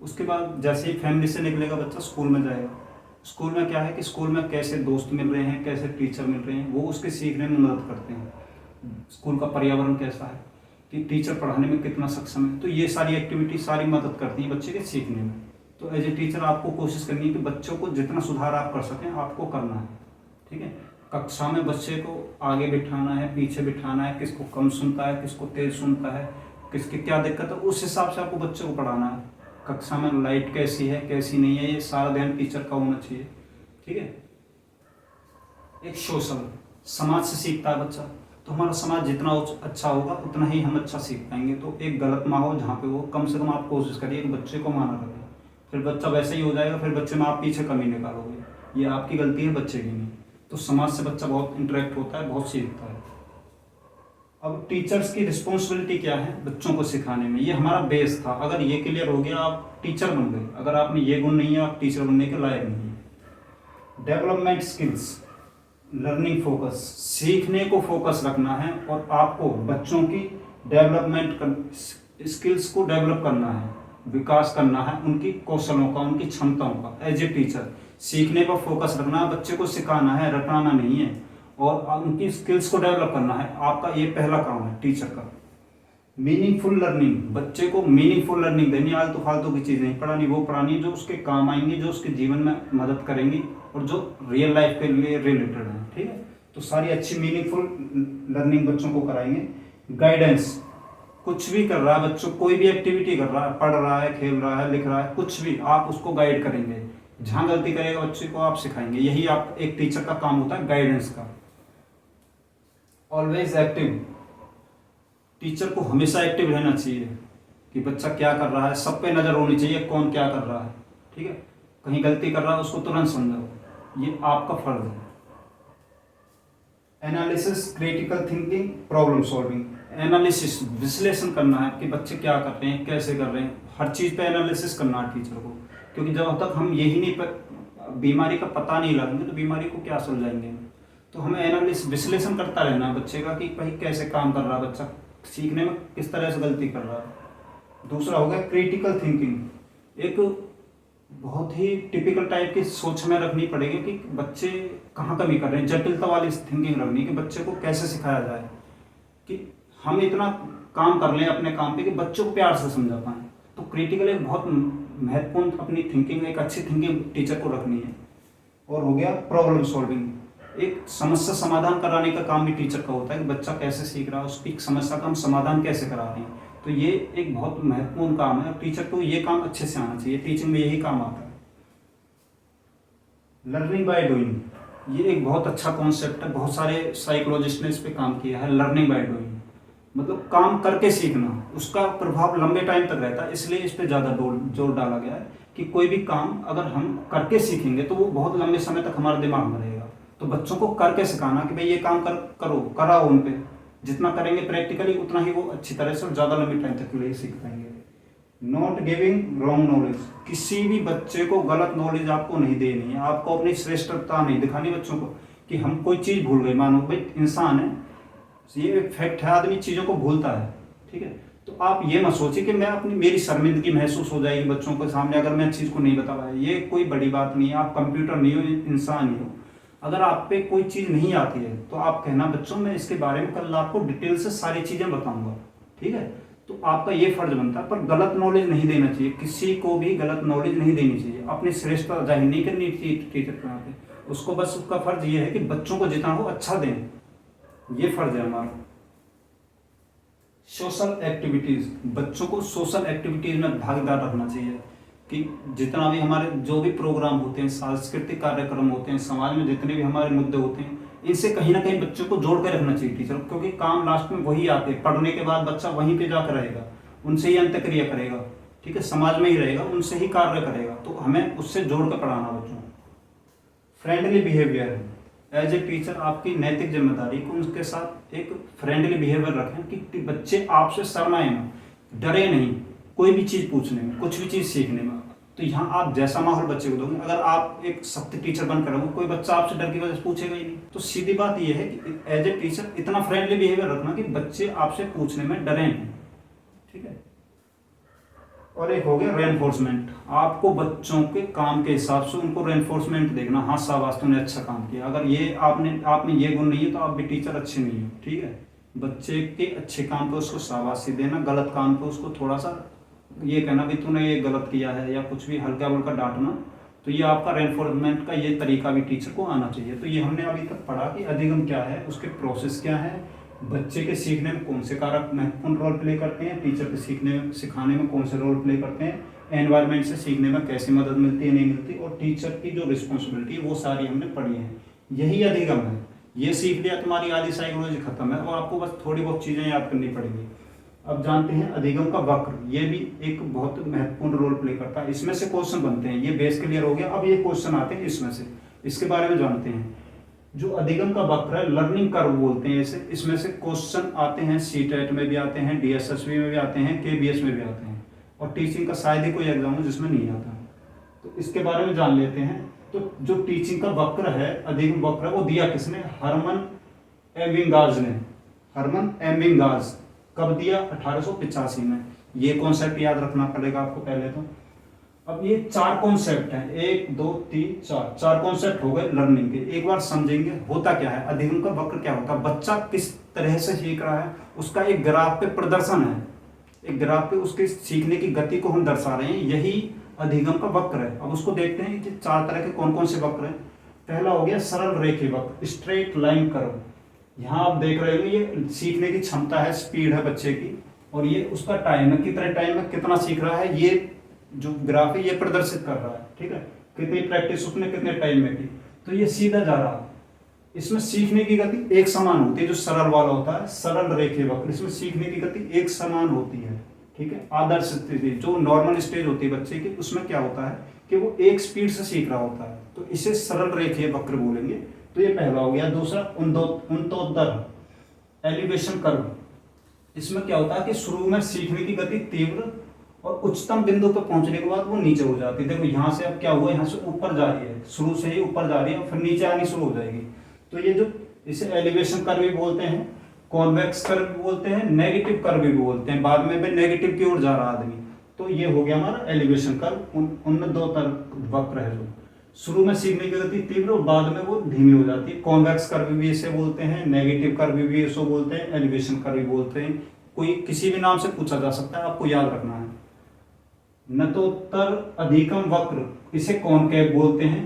उसके बाद जैसे ही फैमिली से निकलेगा बच्चा स्कूल में जाएगा। स्कूल में क्या है कि स्कूल में कैसे दोस्त मिल रहे हैं, कैसे टीचर मिल रहे हैं, वो उसके सीखने में मदद करते हैं। स्कूल का पर्यावरण कैसा है, कि टीचर पढ़ाने में कितना सक्षम है, तो ये सारी एक्टिविटी सारी मदद करती हैं बच्चे के सीखने में। तो एज ए टीचर आपको कोशिश करनी है कि बच्चों को जितना सुधार आप कर सकें आपको करना है। ठीक है, कक्षा में बच्चे को आगे बिठाना है, पीछे बिठाना है, किसको कम सुनता है, किसको तेज सुनता है, किसकी क्या दिक्कत है, उस हिसाब से आपको बच्चे को पढ़ाना है। कक्षा में लाइट कैसी है कैसी नहीं है, ये सारा ध्यान टीचर का होना चाहिए। ठीक है, एक सोशल, समाज से सीखता है बच्चा, तो हमारा समाज जितना अच्छा होगा उतना ही हम अच्छा सीख पाएंगे। तो एक गलत माहौल जहाँ पे वो, कम से कम आप कोशिश करिए कि बच्चे को माना करें, फिर बच्चा वैसे ही हो जाएगा, फिर बच्चे में आप पीछे कमी निकालोगे, ये आपकी गलती है बच्चे की नहीं। तो समाज से बच्चा बहुत इंटरेक्ट होता है, बहुत सीखता है। अब टीचर्स की रिस्पॉन्सिबिलिटी क्या है बच्चों को सिखाने में, ये हमारा बेस था। अगर ये क्लियर हो गया आप टीचर बन गए, अगर आप में ये गुण नहीं है आप टीचर बनने के लायक नहीं है। डेवलपमेंट स्किल्स, लर्निंग फोकस, सीखने को फोकस रखना है और आपको बच्चों की डेवलपमेंट स्किल्स को डेवलप करना है, विकास करना है उनकी कौशलों का, उनकी क्षमताओं का। एज ए टीचर सीखने पर फोकस रखना है, बच्चे को सिखाना है, रटाना नहीं है, और उनकी स्किल्स को डेवलप करना है। आपका ये पहला काम है टीचर का। मीनिंगफुल लर्निंग, बच्चे को मीनिंगफुल लर्निंग देनी, आलतू फालतू की चीज़ नहीं पढ़ानी, वो पढ़ानी जो उसके काम आएंगी, जो उसके जीवन में मदद करेंगी और जो रियल लाइफ के लिए रिलेटेड है। ठीक है, तो सारी अच्छी मीनिंगफुल लर्निंग बच्चों को कराएंगे। गाइडेंस, कुछ भी कर रहा है बच्चों, कोई भी एक्टिविटी कर रहा है, पढ़ रहा है, खेल रहा है, लिख रहा है, कुछ भी, आप उसको गाइड करेंगे। जहाँ गलती करेगा बच्चे को आप सिखाएंगे। यही आप एक टीचर का काम होता है, गाइडेंस का। ऑलवेज एक्टिव, टीचर को हमेशा एक्टिव रहना चाहिए कि बच्चा क्या कर रहा है, सब पे नज़र होनी चाहिए कौन क्या कर रहा है। ठीक है, कहीं गलती कर रहा है उसको तुरंत समझाओ, ये आपका फर्ज है। Analysis, critical thinking, problem solving. Analysis, विश्लेषण करना है कि बच्चे क्या कर रहे हैं, कैसे कर रहे हैं, हर चीज़ पे एनालिसिस करना है टीचर को। क्योंकि जब तक हम यही नहीं बीमारी का पता नहीं लगाएंगे तो बीमारी को क्या सुलझाएंगे। तो हमें एनालिसिस, विश्लेषण करता रहना है बच्चे का कि भाई कैसे काम कर रहा है बच्चा, सीखने में किस तरह से गलती कर रहा है। दूसरा हो गया क्रिटिकल थिंकिंग, एक बहुत ही टिपिकल टाइप की सोच में रखनी पड़ेगी कि बच्चे कहाँ कमी कर रहे हैं, जटिलता वाली थिंकिंग रखनी कि बच्चे को कैसे सिखाया जाए कि हम इतना काम कर लें अपने काम पे कि बच्चों को प्यार से समझा पाएँ। तो क्रिटिकल एक बहुत महत्वपूर्ण अपनी थिंकिंग, एक अच्छी थिंकिंग टीचर को रखनी है। और हो गया प्रॉब्लम सॉल्विंग, एक समस्या समाधान कराने का काम भी टीचर का होता है कि बच्चा कैसे सीख रहा है, उसकी समस्या का हम समाधान कैसे करा रहे हैं। तो ये एक बहुत महत्वपूर्ण काम है, टीचर को ये काम अच्छे से आना चाहिए, टीचिंग में यही काम आता है। लर्निंग बाय डूइंग, ये एक बहुत अच्छा कॉन्सेप्ट है, बहुत सारे साइकोलॉजिस्ट ने इस पे काम किया है। लर्निंग बाय डूइंग मतलब काम करके सीखना, उसका प्रभाव लंबे टाइम तक रहता है, इसलिए इस पे ज़्यादा जोर डाला गया है कि कोई भी काम अगर हम करके सीखेंगे तो वो बहुत लंबे समय तक हमारे दिमाग में रहेगा। तो बच्चों को करके सिखाना कि भाई ये काम करो, कराओ उन पे, जितना करेंगे प्रैक्टिकली उतना ही वो अच्छी तरह से और ज़्यादा लंबे टाइम तक के लिए सीख पाएंगे। नॉट गिविंग रॉन्ग नॉलेज, किसी भी बच्चे को गलत नॉलेज आपको नहीं देनी है, आपको अपनी श्रेष्ठता नहीं दिखानी बच्चों को कि हम कोई चीज़ भूल गए। मानो भाई इंसान है, ये एक फैक्ट है, आदमी चीज़ों को भूलता है। ठीक है, तो आप ये मत सोचिए कि मेरी शर्मिंदगी महसूस हो जाएगी बच्चों के सामने अगर मैं चीज़ को नहीं बता पाया। ये कोई बड़ी बात नहीं है, आप कंप्यूटर नहीं हो, इंसान ही हो। अगर आप पे कोई चीज़ नहीं आती है तो आप कहना बच्चों मैं इसके बारे में कल आपको डिटेल से सारी चीज़ें बताऊंगा। ठीक है, तो आपका ये फर्ज बनता है, पर गलत नॉलेज नहीं देना चाहिए, किसी को भी गलत नॉलेज नहीं देनी चाहिए, अपनी श्रेष्ठता जाहिर नहीं करनी चाहिए टीचर के यहाँ पे। उसको बस उसका फर्ज ये है कि बच्चों को जितना हो अच्छा दें, ये फर्ज है हमारा। सोशल एक्टिविटीज़, बच्चों को सोशल एक्टिविटीज़ में भागीदार रखना चाहिए कि जितना भी हमारे जो भी प्रोग्राम होते हैं, सांस्कृतिक कार्यक्रम होते हैं, समाज में जितने भी हमारे मुद्दे होते हैं, इनसे कहीं ना कहीं बच्चों को जोड़ कर रखना चाहिए टीचर, क्योंकि काम लास्ट में वही आते हैं। पढ़ने के बाद बच्चा वहीं पे जाकर रहेगा, उनसे ही अंत्यक्रिया करेगा। ठीक है, समाज में ही रहेगा, उनसे ही कार्य करेगा, तो हमें उससे जोड़ कर पढ़ाना बच्चों को। Friendly behaviour, as a teacher आपकी नैतिक जिम्मेदारी को उनके साथ एक फ्रेंडली बिहेवियर रखें कि बच्चे आपसे शर्माए ना, डरे नहीं कोई भी चीज़ पूछने में, कुछ भी चीज़ सीखने में। तो यहाँ आप जैसा माहौल बच्चे को दोगे, अगर आप एक सख्त टीचर बनकर रहोगे, कोई बच्चा आपसे डर की वजह से पूछेगा ही नहीं। तो सीधी बात यह है कि एज ए टीचर इतना फ्रेंडली बिहेवियर रखना कि बच्चे आपसे पूछने में डरे नहीं। ठीक है, और एक हो गया रेनफोर्समेंट, आपको बच्चों के काम के हिसाब से उनको रेनफोर्समेंट देखना। हाँ शाबाश तुमने अच्छा काम किया, अगर ये आप में ये गुण नहीं है तो आप भी टीचर अच्छे नहीं हो। ठीक है, बच्चे के अच्छे काम पे उसको शाबाशी देना, गलत काम पे उसको थोड़ा सा ये कहना भी तूने ये गलत किया है, या कुछ भी हल्का फुल्का डांटना। तो ये आपका रेनफोर्समेंट का ये तरीका भी टीचर को आना चाहिए। तो ये हमने अभी तक पढ़ा कि अधिगम क्या है, उसके प्रोसेस क्या है, बच्चे के सीखने में कौन से कारक महत्वपूर्ण रोल प्ले करते हैं, टीचर के सिखाने में कौन से रोल प्ले करते हैं, एनवायरनमेंट से सीखने में कैसे मदद मिलती है नहीं मिलती, और टीचर की जो रिस्पॉन्सिबिलिटी है वो सारी हमने पढ़ी है। यही अधिगम है, ये सीख लिया तुम्हारी आधी साइकोलॉजी खत्म है, और आपको बस थोड़ी बहुत चीज़ें याद करनी पड़ेंगी। अब जानते हैं अधिगम का वक्र, ये भी एक बहुत महत्वपूर्ण रोल प्ले करता है। इसमें से क्वेश्चन बनते हैं, ये बेस क्लियर हो गया। अब ये क्वेश्चन आते हैं इसमें से, इसके बारे में जानते हैं। जो अधिगम का वक्र है, लर्निंग कर्व बोलते हैं इसे, इसमें से क्वेश्चन आते हैं, सीटेट में भी आते हैं, डीएसएसबी में भी आते हैं, केबीएस में भी आते हैं, और टीचिंग का शायद ही कोई एग्जाम हो जिसमें नहीं आता। तो इसके बारे में जान लेते हैं। तो जो टीचिंग का वक्र है, अधिगम वक्र है, वो दिया किसने? हरमन एबिंगाज ने। हरमन एबिंगाज कब दिया? 1885 में। ये कॉन्सेप्ट याद रखना पड़ेगा आपको पहले तो। अब ये 4 कॉन्सेप्ट हैं, 1 2 3 4 कॉन्सेप्ट हो गए लर्निंग के। एक बार समझेंगे होता क्या है, अधिगम का वक्र क्या होता है, बच्चा किस तरह से सीख रहा है, उसका एक ग्राफ पे प्रदर्शन है, एक ग्राफ पे उसके सीखने की गति को हम दर्शा रहे हैं, यही अधिगम का वक्र है। अब उसको देखते हैं कि 4 तरह के कौन कौन से वक्र हैं। पहला हो गया सरल रेखीय वक्र, स्ट्रेट लाइन कर्व। यहाँ आप देख रहे हो ये सीखने की क्षमता है, स्पीड है बच्चे की, और ये उसका टाइम है, कितने टाइम में कितना सीख रहा है, ये जो ग्राफ है ये प्रदर्शित कर रहा है। ठीक है, कितनी प्रैक्टिस उसने कितने टाइम में की, तो ये सीधा जा रहा है। इसमें सीखने की गति एक समान होती है, जो सरल वाला होता है सरल रेखीय वक्र, इसमें सीखने की गति एक समान होती है। ठीक है, आदर्श स्थिति जो नॉर्मल स्टेज होती है बच्चे की, उसमें क्या होता है कि वो एक स्पीड से सीख रहा होता है, तो इसे सरल रेखीय वक्र बोलेंगे। तो ये पहला हो गया। दूसरा उन्नतोत्तर एलिवेशन कर्व। इसमें क्या होता है कि शुरू में सीखने की गति तीव्र और उच्चतम बिंदु पर पहुंचने के बाद वो नीचे हो जाती है। देखो यहाँ से अब क्या हुआ, यहाँ से ऊपर जा रही है, शुरू से ही ऊपर जा रही है, फिर नीचे आनी शुरू हो जाएगी। तो ये जो इसे एलिवेशन कर्व भी बोलते हैं, कॉन्वेक्स कर्व भी बोलते हैं, नेगेटिव कर्व भी बोलते हैं, बाद में भी नेगेटिव की ओर जा रहा आदमी। तो ये हो गया हमारा एलिवेशन कर्व। उनमें 2 वक्र है, जो शुरू में सीखने की गति तीव्र और बाद में वो धीमी हो जाती है। कॉन्वेक्स कर्व भी इसे बोलते हैं, नेगेटिव कर्व भी इसे बोलते हैं, एलिवेशन कर्व भी बोलते हैं। कोई किसी भी नाम से पूछा जा सकता है, आपको याद रखना है। नतोत्तर अधिगम वक्र, इसे कॉनकेव बोलते हैं,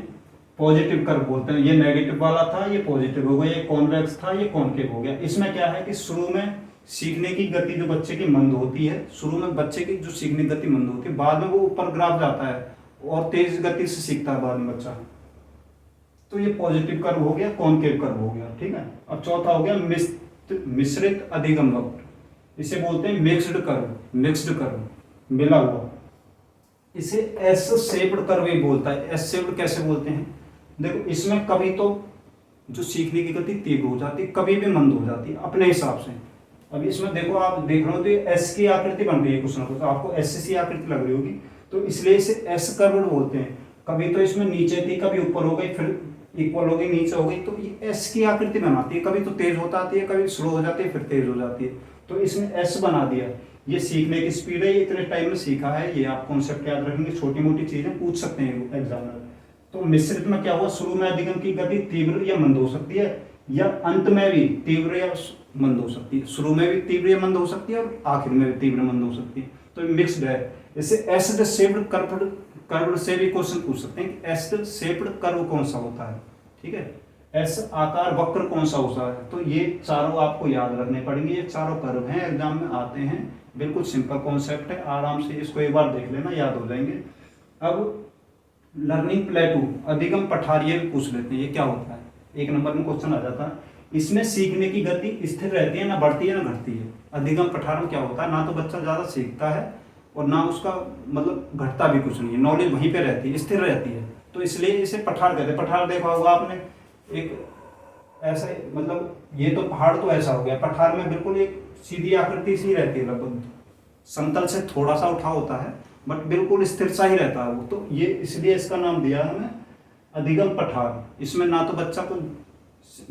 पॉजिटिव कर्व बोलते हैं। ये नेगेटिव वाला था, ये पॉजिटिव हो गया, ये कॉन्वेक्स था, ये कॉनकेव हो गया। इसमें क्या है कि शुरू में सीखने की गति जो बच्चे की मंद होती है, शुरू में बच्चे की जो सीखने की गति मंद होती है, बाद में वो ऊपर ग्राफ जाता है और तेज गति से सीखता है बाद में बच्चा। तो ये पॉजिटिव कर्व हो गया, कॉनकेव कर्व हो गया। ठीक है, अब चौथा हो गया मिश्रित अधिगम वक्र, इसे बोलते हैं मिक्स्ड कर्व। मिक्स्ड कर्व मिला हुआ, इसे एस शेप्ड कर्व भी बोलता है। एस शेप्ड कैसे बोलते हैं, देखो इसमें कभी तो जो सीखने की गति तीव्र हो जाती है, कभी भी मंद हो जाती है अपने हिसाब से। अभी इसमें देखो, आप देख रहे हो तो एस की आकृति बन रही है, कुछ ना कुछ आपको एस सी आकृति लग रही होगी, तो इसलिए इसे एस कर्व बोलते हैं। कभी तो इसमें नीचे थी, कभी ऊपर हो गई, फिर इक्वल हो गई, नीचे हो गई, तो ये एस की आकृति बनाती है। कभी तो तेज होता आती है, कभी स्लो हो जाती है, फिर तेज हो जाती है, तो इसमें एस बना दिया। ये सीखने की स्पीड है, ये इतने टाइम में सीखा है, ये आप कॉन्सेप्ट याद रखेंगे। छोटी मोटी चीजें पूछ सकते हैं एग्जामिनर। तो मिश्रित में क्या हुआ, शुरू में अधिगम की गति तीव्र या मंद हो सकती है, या अंत में भी तीव्र या मंद हो सकती है। शुरू में भी तीव्र या मंद हो सकती है और आखिर में भी तीव्र मंद हो सकती है, तो मिक्स्ड है। इसे एस्ड शेप्ड कर्व से भी क्वेश्चन पूछ सकते हैं कि एस्ड शेप्ड कर्व कौन सा होता है। ठीक है, एस आकार वक्र कौन सा होता है। तो ये चारों आपको याद रखने पड़ेंगे। ये चारों कर्व हैं, एग्जाम में आते हैं, बिल्कुल सिंपल कॉन्सेप्ट है, आराम से इसको एक बार देख लेना, याद हो जाएंगे। अब लर्निंग प्लेटू अधिगम पठारिये भी पूछ लेते हैं, ये क्या होता है, 1 नंबर में क्वेश्चन आ जाता है। इसमें सीखने की गति स्थिर रहती है, ना बढ़ती है ना घटती है। अधिगम पठार में क्या होता है, ना तो बच्चा ज्यादा सीखता है और ना उसका मतलब घटता भी कुछ नहीं है, नॉलेज वहीं पे रहती है, स्थिर रहती है, तो इसलिए इसे पठार कहते हैं। पठार देखा होगा आपने, एक ऐसा मतलब ये तो पहाड़ तो ऐसा हो गया, पठार में बिल्कुल एक सीधी आकृति सी रहती है, लगभग समतल से थोड़ा सा उठा होता है, बट बिल्कुल स्थिर सा ही रहता है वो। तो ये इसलिए इसका नाम दिया है हमें अधिगम पठार। इसमें ना तो बच्चा को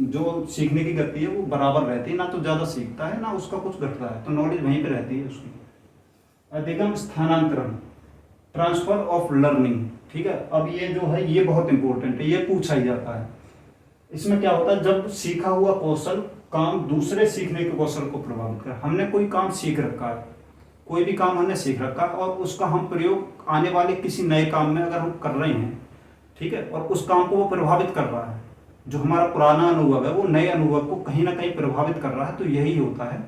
जो सीखने की गति है वो बराबर रहती है, ना तो ज्यादा सीखता है ना उसका कुछ घटता है, तो नॉलेज वहीं पे रहती है उसकी। अधिगम स्थानांतरण, ट्रांसफर ऑफ लर्निंग। ठीक है, अब ये जो है ये बहुत इंपॉर्टेंट है, ये पूछा ही जाता है। इसमें क्या होता है, जब सीखा हुआ कौशल काम दूसरे सीखने के कौशल को प्रभावित करे। हमने कोई काम सीख रखा है, कोई भी काम हमने सीख रखा है और उसका हम प्रयोग आने वाले किसी नए काम में अगर हम कर रहे हैं, ठीक है, और उस काम को वो प्रभावित कर रहा है, जो हमारा पुराना अनुभव है वो नए अनुभव को कहीं ना कहीं प्रभावित कर रहा है, तो यही होता है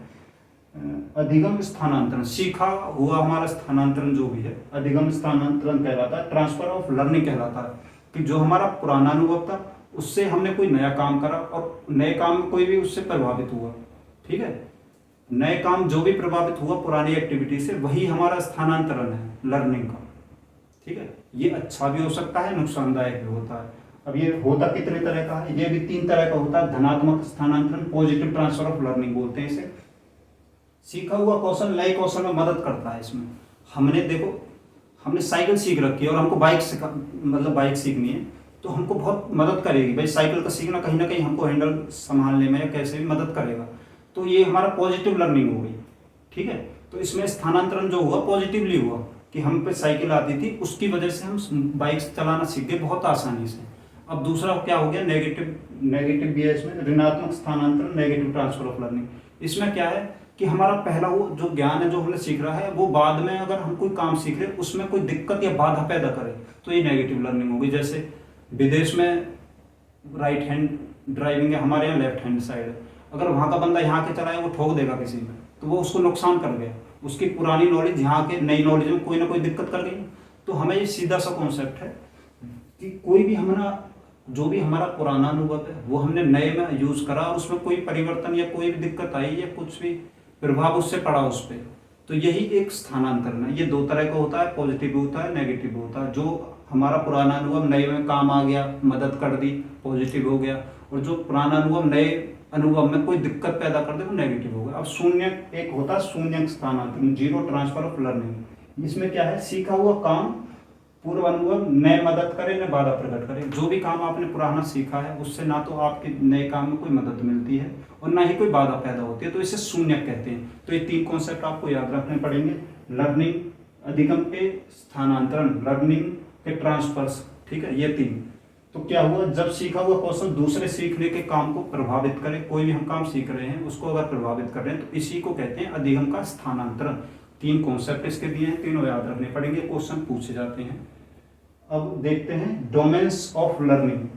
अधिगम स्थानांतरण। सीखा हुआ हमारा स्थानांतरण जो भी है अधिगम स्थानांतरण कहलाता है, ट्रांसफर ऑफ लर्निंग कहलाता है, कि जो हमारा पुराना अनुभव था उससे हमने कोई नया काम करा और नए काम में कोई भी उससे प्रभावित हुआ। ठीक है, नए काम जो भी प्रभावित हुआ पुरानी एक्टिविटी से, वही हमारा स्थानांतरण है लर्निंग का। ठीक है, ये अच्छा भी हो सकता है, नुकसानदायक भी होता है। अब ये होता कितने तरह का है, ये भी 3 तरह का होता है। धनात्मक स्थानांतरण, पॉजिटिव ट्रांसफर ऑफ लर्निंग बोलते हैं इसे। सीखा हुआ कौशल नए कौशल में मदद करता है। इसमें हमने देखो, हमने साइकिल सीख रखी है और हमको बाइक सीखनी है, तो हमको बहुत मदद करेगी। भाई साइकिल का सीखना कहीं ना कहीं हमको हैंडल संभालने में या कैसे भी मदद करेगा। तो ये हमारा पॉजिटिव लर्निंग हो गई, ठीक है। तो इसमें स्थानांतरण जो हुआ पॉजिटिवली हुआ कि हम पे साइकिल आती थी, उसकी वजह से हम बाइक चलाना सीख गए बहुत आसानी से। अब दूसरा क्या हो गया, नेगेटिव भी है इसमें, ऋणात्मक स्थानांतरण, नेगेटिव ट्रांसफर ऑफ लर्निंग। इसमें क्या है कि हमारा पहला वो जो ज्ञान है जो हमने सीख रहा है, वो बाद में अगर हम कोई काम सीख रहे हैं उसमें कोई दिक्कत या बाधा पैदा करे तो ये नेगेटिव लर्निंग होगी। जैसे विदेश में राइट हैंड ड्राइविंग है, हमारे यहाँ लेफ्ट हैंड साइड है। अगर वहाँ का बंदा यहाँ के चलाए वो ठोक देगा किसी में, तो वो उसको नुकसान कर गया। उसकी पुरानी नॉलेज यहाँ के नई नॉलेज में कोई ना कोई दिक्कत कर गई। तो हमें ये सीधा सा कॉन्सेप्ट है कि कोई भी हमारा जो भी हमारा पुराना अनुभव है वो हमने नए में यूज करा और उसमें कोई परिवर्तन या कोई भी दिक्कत आई या कुछ भी प्रभाव उससे पड़ा उस पर, तो यही एक स्थानांतरण है। ये दो तरह का होता है, पॉजिटिव होता है, नेगेटिव होता है। जो हमारा पुराना अनुभव नए में काम आ गया, मदद कर दी, पॉजिटिव हो गया, और जो पुराना अनुभव नए अनुभव में कोई दिक्कत पैदा कर दे वो नेगेटिव हो गया। अब शून्य एक होता है शून्य स्थानांतरण, जीरो ट्रांसफर ऑफ लर्निंग। इसमें क्या है, सीखा हुआ काम पूर्व अनुभव न मदद करे न बाधा प्रकट करे। जो भी काम आपने पुराना सीखा है उससे ना तो आपके नए काम में कोई मदद मिलती है और ना ही कोई बाधा पैदा होती है, तो इसे शून्य कहते हैं। तो ये तीन कॉन्सेप्ट आपको याद रखने पड़ेंगे, लर्निंग, अधिगम के स्थानांतरण, लर्निंग के ट्रांसफर्स, ठीक है, ये तीन। तो क्या हुआ, जब सीखा हुआ कौशल दूसरे सीखने के काम को प्रभावित करे, कोई भी हम काम सीख रहे हैं उसको अगर प्रभावित कर रहे हैं तो इसी को कहते हैं अधिगम का स्थानांतरण। तीन कॉन्सेप्ट इसके दिए हैं, तीनों याद रखने पड़ेंगे, क्वेश्चन पूछे जाते हैं। अब देखते हैं डोमेन्स ऑफ लर्निंग,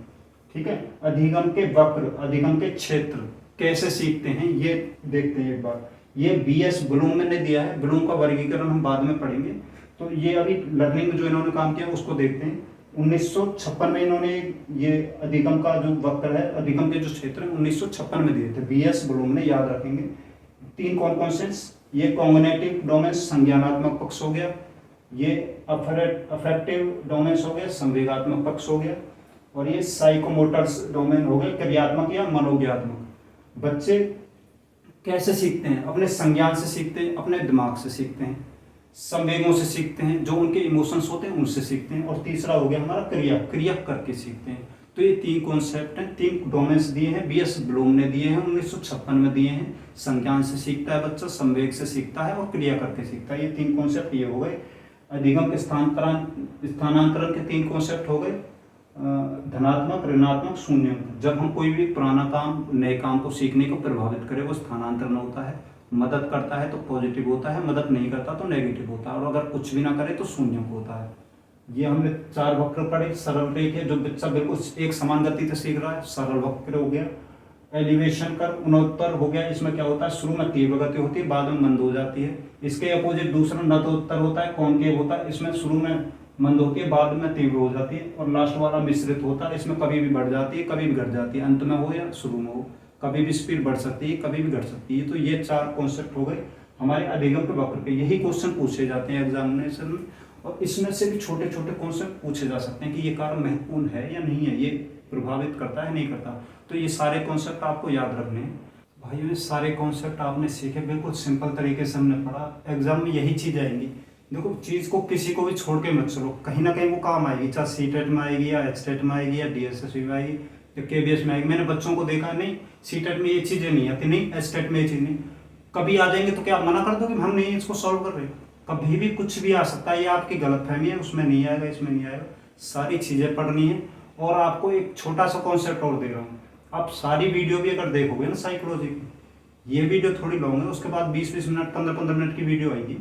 ठीक है, अधिगम के वक्र, अधिगम के क्षेत्र कैसे सीखते हैं ये देखते हैं एक बार। ये बीएस ब्लूम ने दिया है, ब्लूम का वर्गीकरण हम बाद में पढ़ेंगे। तो ये अभी लर्निंग में जो इन्होंने काम किया उसको देखते हैं। 1956 में इन्होंने ये अधिगम का जो वक्र है, अधिगम के जो क्षेत्र है 1956 में दिए थे बीएस ब्लूम ने, याद रखेंगे। तीन कौन से, ये कॉग्निटिव डोमेन्स संज्ञानात्मक पक्ष हो गया, ये अफेक्टिव डोमेन्स हो गया संवेगात्मक पक्ष हो गया, और ये साइकोमोटर्स डोमेन हो गए क्रियात्मक या मनोज्ञात्मक। बच्चे कैसे सीखते हैं, अपने संज्ञान से सीखते हैं, अपने दिमाग से सीखते हैं, संवेगों से सीखते हैं, जो उनके इमोशंस होते हैं उनसे सीखते हैं, और तीसरा हो गया हमारा क्रिया करके सीखते हैं। तो ये तीन कॉन्सेप्ट हैं, तीन डोमेन्स दिए हैं, बीएस ब्लूम ने दिए हैं, 1956 में दिए हैं। संज्ञान से सीखता है बच्चा, संवेग से सीखता है और क्रिया करके सीखता है। ये तीन कॉन्सेप्ट ये हो गए। अधिगम के स्थानांतरण के तीन कॉन्सेप्ट हो गए, धनात्मक, ऋणात्मक, शून्य। जब हम कोई भी पुराना काम नए काम को सीखने को प्रभावित करें वो स्थानांतरण होता है, मदद करता है तो पॉजिटिव होता है, मदद नहीं करता तो नेगेटिव होता है, और अगर कुछ भी ना करे तो शून्य होता है। ये हमने चार वक्र पढ़े, सरल रेखा जो बच्चा बिल्कुल एक समान गति से सीख रहा है, सरल वक्र हो गया। एलिवेशन कर गुणोत्तर हो गया, इसमें क्या होता है, शुरू में तीव्र गति होती है, बाद में मंद हो जाती है। इसके अपोजिट दूसरा नतोत्तर होता है, कॉनकेव होता है, इसमें शुरू में मंद होती है, बाद में तीव्र हो जाती है। और लास्ट वाला मिश्रित होता है, इसमें कभी भी बढ़ जाती है, कभी भी घट जाती है, अंत में हो या शुरू में हो, कभी भी स्पीड बढ़ सकती है, कभी भी घट सकती है। तो ये चार कॉन्सेप्ट हो गए हमारे अधिगम के वक्र के। यही क्वेश्चन पूछे जाते हैं एग्जामिनेशन में, और इसमें से भी छोटे छोटे कॉन्सेप्ट पूछे जा सकते हैं कि ये कार्य महत्वपूर्ण है या नहीं है, ये प्रभावित करता है नहीं करता। तो ये सारे कॉन्सेप्ट आपको याद रखने हैं। भाइयों ये सारे कॉन्सेप्ट आपने सीखे, बिल्कुल सिंपल तरीके से हमने पढ़ा। एग्जाम में यही चीज़ आएंगी। देखो चीज़ को किसी को भी छोड़ के मत चलो, कहीं ना कहीं वो काम आएगी, चाहे सीटेट में आएगी या एचटेट में आएगी या डीएसएसबी में आएगी या केबीएस में आएगी। मैंने बच्चों को देखा, नहीं सीटेट में ये चीज़ें नहीं आती, नहीं एचटेट में ये चीज़ नहीं, कभी आ जाएंगे तो क्या आप मना कर दो कि हम नहीं इसको सॉल्व कर रहे? कभी भी कुछ भी आ सकता है, ये आपकी गलतफहमी है, उसमें नहीं आएगा, इसमें नहीं आएगा। सारी चीज़ें पढ़नी है। और आपको एक छोटा सा कॉन्सेप्ट और दे रहा हूँ, आप सारी वीडियो भी अगर देखोगे ना साइकोलॉजी की, ये वीडियो थोड़ी लॉन्ग है, उसके बाद 20-20 मिनट 15-15 मिनट की वीडियो आएगी।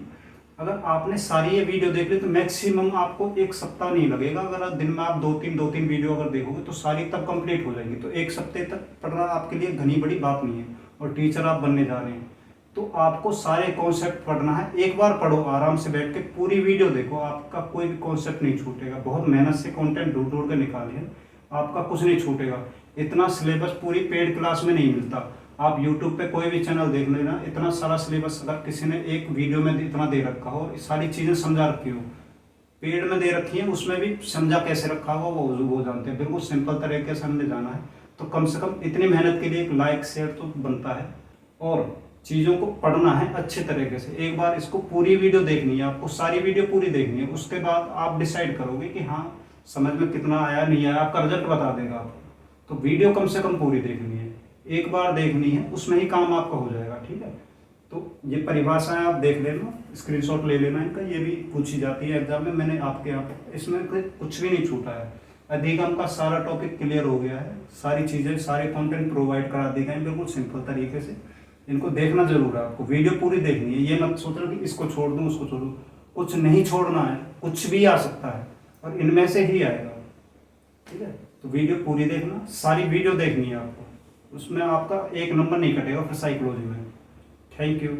अगर आपने सारी ये वीडियो देख ली तो मैक्सिमम आपको एक सप्ताह नहीं लगेगा। अगर दिन में आप दो तीन वीडियो अगर देखोगे तो सारी तब कंप्लीट हो जाएगी। तो एक सप्ताह तक पढ़ना आपके लिए घनी बड़ी बात नहीं है, और टीचर आप बनने जा रहे हैं तो आपको सारे कॉन्सेप्ट पढ़ना है। एक बार पढ़ो, आराम से बैठ के पूरी वीडियो देखो, आपका कोई भी कॉन्सेप्ट नहीं छूटेगा। बहुत मेहनत से कंटेंट ढूंढ ढूंढ के निकालिए, आपका कुछ नहीं छूटेगा। इतना सिलेबस पूरी पेड क्लास में नहीं मिलता। आप यूट्यूब पे कोई भी चैनल देख लेना, इतना सारा सिलेबस अगर किसी ने एक वीडियो में इतना दे रखा हो, सारी चीज़ें समझा रखी हो, पेड में दे रखी है, उसमें भी समझा कैसे रखा हुआ वो जानते हैं। बिल्कुल सिंपल तरीके से हमने जाना है। तो कम से कम इतनी मेहनत के लिए एक लाइक शेयर तो बनता है, और चीज़ों को पढ़ना है अच्छे तरीके से। एक बार इसको पूरी वीडियो देखनी है, आपको सारी वीडियो पूरी देखनी है, उसके बाद आप डिसाइड करोगे कि हाँ समझ में कितना आया नहीं आया, आपका रिजल्ट बता देगा आपको। तो वीडियो कम से कम पूरी देखनी है, एक बार देखनी है, उसमें ही काम आपका हो जाएगा, ठीक है। तो ये परिभाषाएं आप देख लेना, स्क्रीनशॉट ले लेना इनका, ये भी पूछी जाती है एग्जाम में। मैंने आपके यहाँ पे इसमें कुछ भी नहीं छूटा है, अधिगम का सारा टॉपिक क्लियर हो गया है, सारी चीज़ें सारे कंटेंट प्रोवाइड करा दी गए बिल्कुल सिंपल तरीके से। इनको देखना जरूर है आपको, वीडियो पूरी देखनी है, ये मत सोचना कि इसको छोड़ दूँ उसको छोड़ दूँ, कुछ नहीं छोड़ना है, कुछ भी आ सकता है और इनमें से ही आएगा, ठीक है। तो वीडियो पूरी देखना, सारी वीडियो देखनी है आपको, उसमें आपका एक नंबर नहीं कटेगा फिर साइकोलॉजी में। Thank you.